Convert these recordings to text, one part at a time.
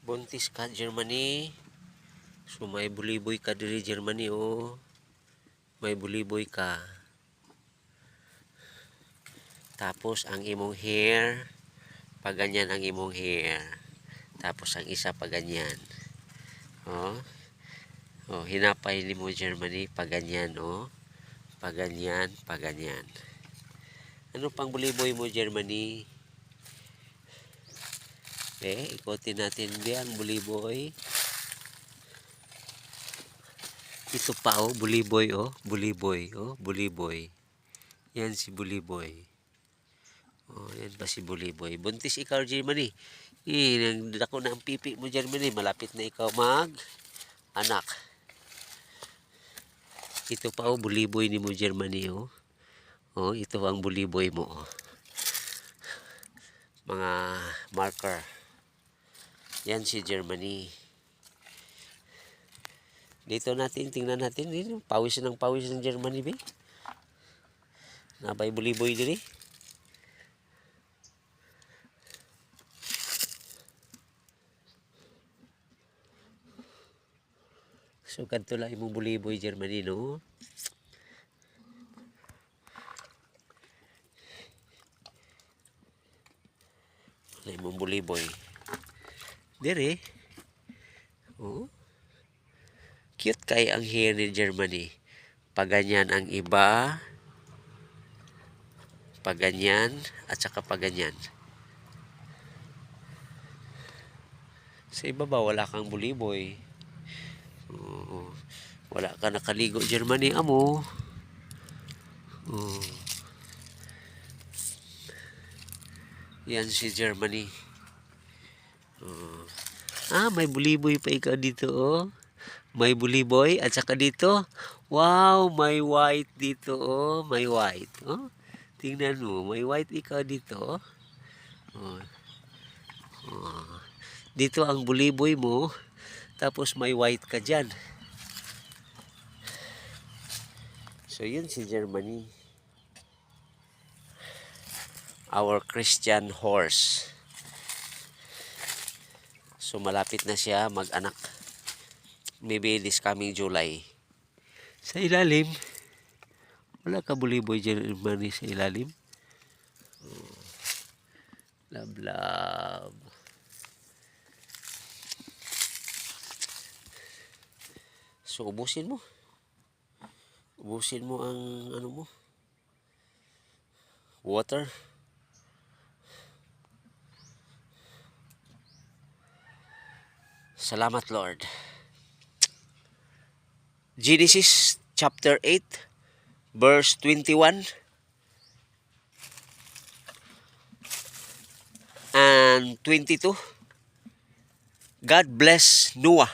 Buntis ka, Germany. So, may buliboy ka diri, Germany, oh. May buliboy ka. Tapos, ang imong hair, paganyan ang imong hair. Tapos, ang isa paganyan. Oh. Oh, hinapay ni mo, Germany, paganyan, oh. Paganyan, paganyan. Ano pang buliboy mo, Germany? Ikotin natin ang buliboy. Ito pa, oh, buliboy, oh. Buliboy, oh, buliboy. Yan si buliboy. Oh, yan ba si buliboy? Buntis ikaw, Germany. Dako na ang pipi mo, Germany. Malapit na ikaw anak. Ito pa, oh, buliboy ni mo, Germany, oh. Oh, ito ang buliboy mo, oh. Mga marker. Yan si Germany. Dito natin, tingnan natin. Pawis ng Germany, be. Nabay buliboy diri. So, kanto lang imong buliboy, Germany, no? Wala imong buliboy. Dire. Oh. Cute kay ang hair ni Germany. Paganyan ang iba. Paganyan. At saka paganyan. Sa iba ba, wala kang buliboy. Oh. Wala ka nakaligo, Germany, amo. Oh. Yan si Germany. Oh. May buliboy pa ikaw dito, oh. May buliboy at saka dito. Wow, may white dito, oh. May white, oh. Tingnan mo, may white ikaw dito, oh. Oh. Dito ang buliboy mo. Tapos may white ka dyan. So, yun si Germany. Our Christian horse. So, malapit na siya mag-anak. Maybe this coming July. Sa ilalim, wala ka buliboy, Germany, sa ilalim. Oh. Love, love. So, ubusin mo. Ubusin mo ang ano mo. Water. Salamat, Lord. Genesis chapter 8, verse 21 and 22. God bless Noah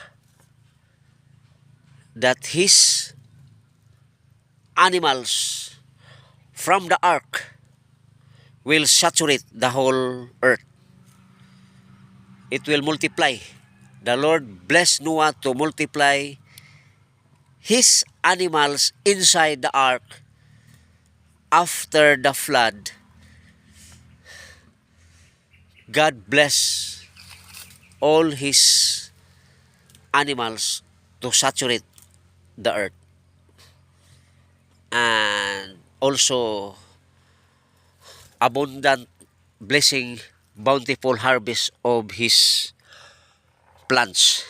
that his animals from the ark will saturate the whole earth. It will multiply. The Lord bless Noah to multiply his animals inside the ark after the flood. God bless all his animals to saturate the earth. And also abundant blessing, bountiful harvest of his plants.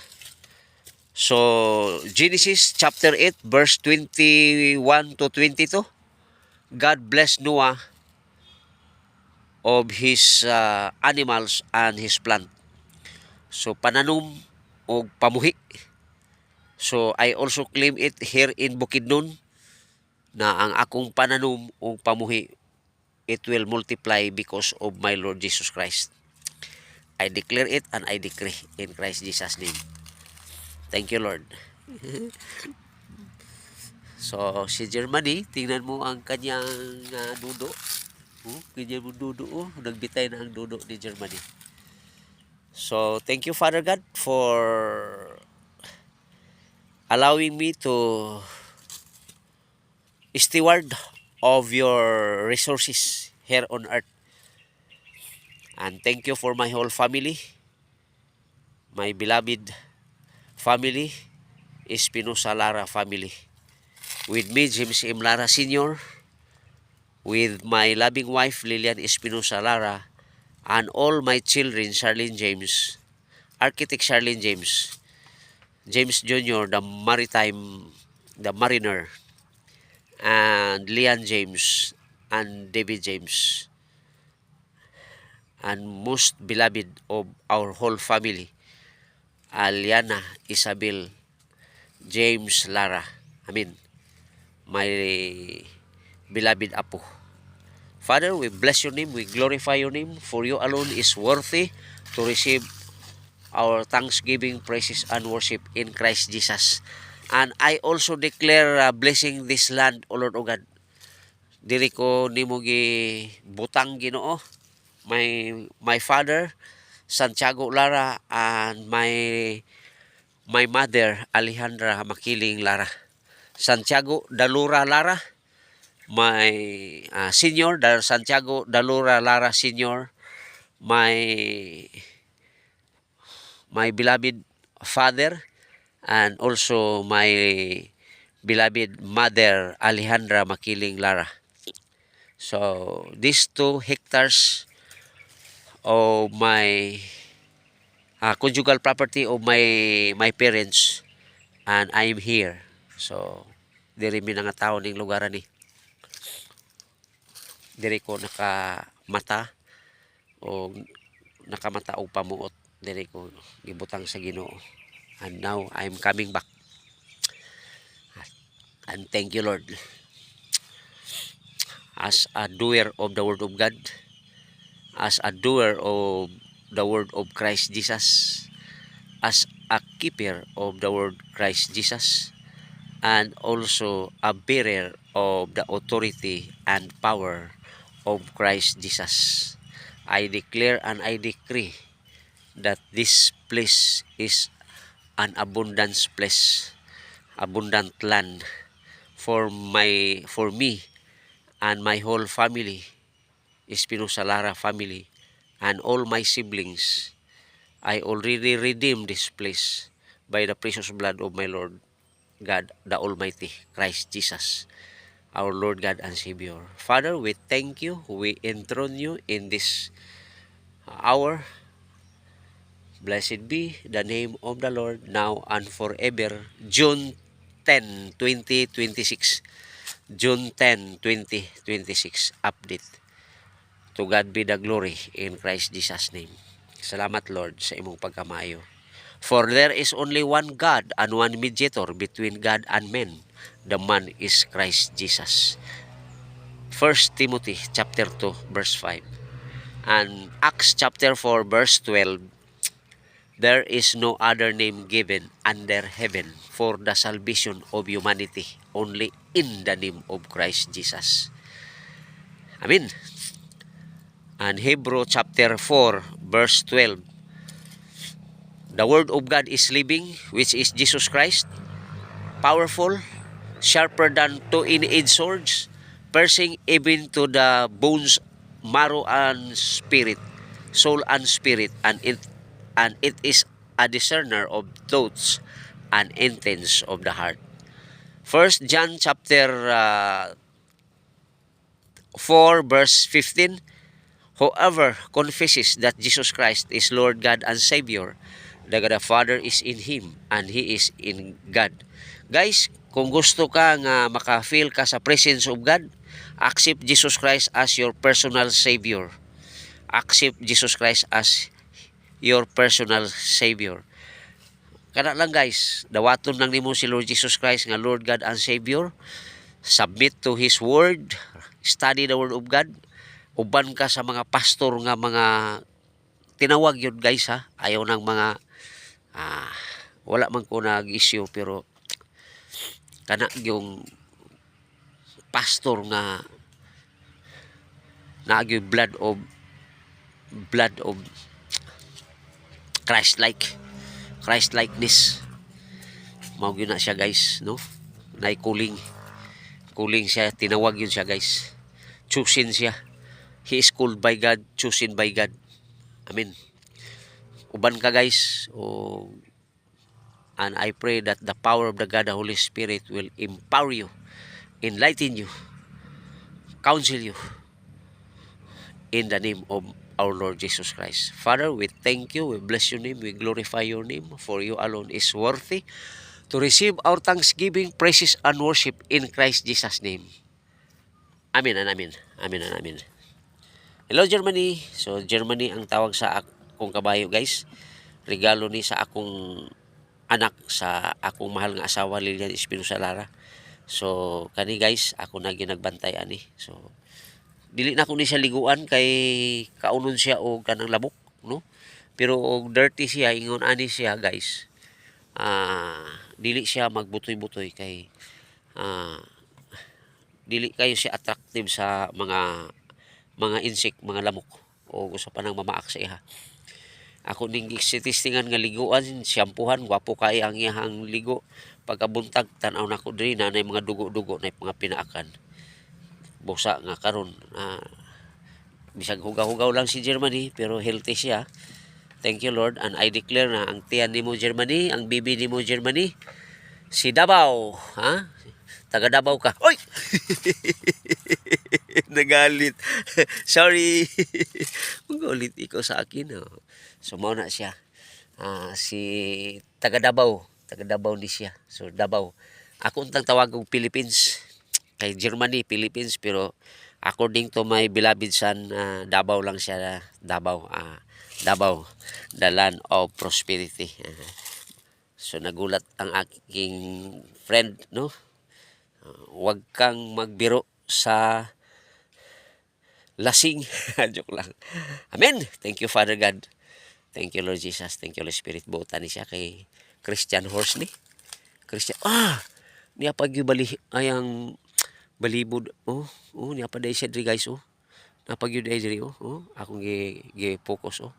So, Genesis chapter 8, verse 21 to 22. God bless Noah of his animals and his plant. So, pananom o pamuhi. So, I also claim it here in Bukidnon na ang akong pananom o pamuhi, it will multiply because of my Lord Jesus Christ. I declare it and I decree in Christ Jesus' name. Thank you, Lord. So, si Germany, tingnan mo ang kanyang dudo. Ganyan mo dudo. Nagbitay na ang dudo ni Germany. So, thank you, Father God, for allowing me to steward of your resources here on earth. And thank you for my whole family, my beloved family, Espinosa Lara family. With me, James M. Lara Sr., with my loving wife, Lilian Espinosa Lara, and all my children, Charlene James, Architect Charlene James, James Jr., the mariner, and Leon James, and David James, and most beloved of our whole family, Aliana Isabel James Lara. My beloved Apo. Father, we bless your name, we glorify your name, for you alone is worthy to receive our thanksgiving, praises, and worship in Christ Jesus. And I also declare blessing this land, O Lord O God. Diri ko nimo gi butang Ginoo, my father Santiago Lara, and my mother Alejandra Makiling Lara. Santiago Dalura Lara, my senior, Santiago Dalura Lara Senior, my beloved father, and also my beloved mother Alejandra Makiling Lara. So these 2 hectares of my conjugal property of my parents, and I am here. So diri mi nga tao ning lugar ni. Diri ko nakamata o nakamata og pamuot, diri ko gibutang sa Ginoo. And now I'm coming back. And thank you, Lord. As a doer of the word of God, as a doer of the word of Christ Jesus, as a keeper of the word Christ Jesus, and also a bearer of the authority and power of Christ Jesus, I declare and I decree that this place is an abundance place, abundant land for me and my whole family, Espinosa Lara family, and all my siblings. I already redeemed this place by the precious blood of my Lord God, the Almighty, Christ Jesus, our Lord God and Savior. Father, we thank you. We enthrone you in this hour. Blessed be the name of the Lord now and forever. June 10, 2026. June 10, 2026. Update. To God be the glory in Christ Jesus' name. Salamat, Lord, sa imong pagkamaayo. For there is only one God and one mediator between God and men. The man is Christ Jesus. 1 Timothy chapter 2 verse 5. And Acts chapter 4 verse 12. There is no other name given under heaven for the salvation of humanity, only in the name of Christ Jesus. Amen. And Hebrew chapter 4 verse 12. The word of God is living, which is Jesus Christ, powerful, sharper than two-edged swords, piercing even to the bones, marrow and spirit, soul and spirit, and it is a discerner of thoughts and intents of the heart. 1 John chapter 4 verse 15. Whoever confesses that Jesus Christ is Lord God and Savior, the God the Father is in Him and He is in God. Guys, kung gusto ka nga maka-feel ka sa presence of God, accept Jesus Christ as your personal Savior. Accept Jesus Christ as your personal Savior. Kana lang guys, dawaton lang nimo si Lord Jesus Christ nga Lord God and Savior. Submit to His Word. Study the Word of God. Uban ka sa mga pastor nga mga tinawag yun guys ha. Ayaw ng mga wala man ko nag-issue, pero kana yung pastor nga naagyo blood of Christ-likeness. Mao gyud na siya guys, no? Nay kuling siya, tinawag yun siya guys. Chosen siya. He is called by God, chosen by God. Amen. uban ka guys, o and I pray that the power of the God, the Holy Spirit will empower you, enlighten you, counsel you in the name of our Lord Jesus Christ. Father, we thank you, we bless your name, we glorify your name, for you alone is worthy to receive our thanksgiving, praises, and worship in Christ Jesus' name. Amen and amen. Amen and amen. Hello Germany. So Germany ang tawag sa akong kabayo guys. Regalo ni sa akong anak sa akong mahal nga asawa Lilian Espinosa Lara. So kani guys, ako na ginagbantay ani. So dili na ko ni siya liguan kay kaunon siya og kanang labok, no? Pero og dirty siya, ingon ani siya guys. Dili siya magbutoy-butoy kay dili kayo siya attractive sa mga insect, mga lamok o gusto pa nang mamaak sa iha. Ako ning sitistingan nga liguan, siyampuhan, gwapo kay ang iyang ligo. Pagkabuntag tan-aw nako diri na mga dugo-dugo na mga pinaakan. Busa nga karon bisag hugaw-hugaw lang si Germany pero healthy siya. Thank you Lord, and I declare na ang tiyan nimo Germany, ang bibi nimo Germany, si Davao, ha? Taga Davao ka. Oy! Nagalit. Sorry. Magalit ikaw sa akin. Oh. So, mao na siya. Si taga Davao. Taga Davao ni siya. So, Davao. Ako untang tawag kong Philippines. Kay Germany, Philippines. Pero, according to my beloved son, Davao lang siya. Davao. Davao. The land of prosperity. So, nagulat ang aking friend, no? Huwag kang magbiro sa lasing. Joke lang. Amen. Thank you, Father God. Thank you, Lord Jesus. Thank you, Holy Spirit. Buutan ni siya kay Christian Horse ni. Christian. Niya pag bali ayang balibod. Niya pa day siya diri guys. Napag yun diri. Akong gi-focus.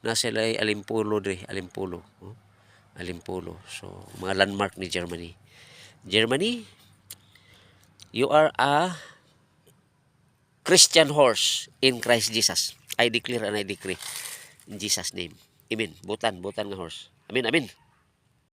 Nasa lay Alimpulo diri. Alimpulo. Alimpulo. So, mga landmark ni Germany. Germany, you are a Christian horse in Christ Jesus. I declare and I decree in Jesus' name. Amen. Butan nga horse. Amen, amen.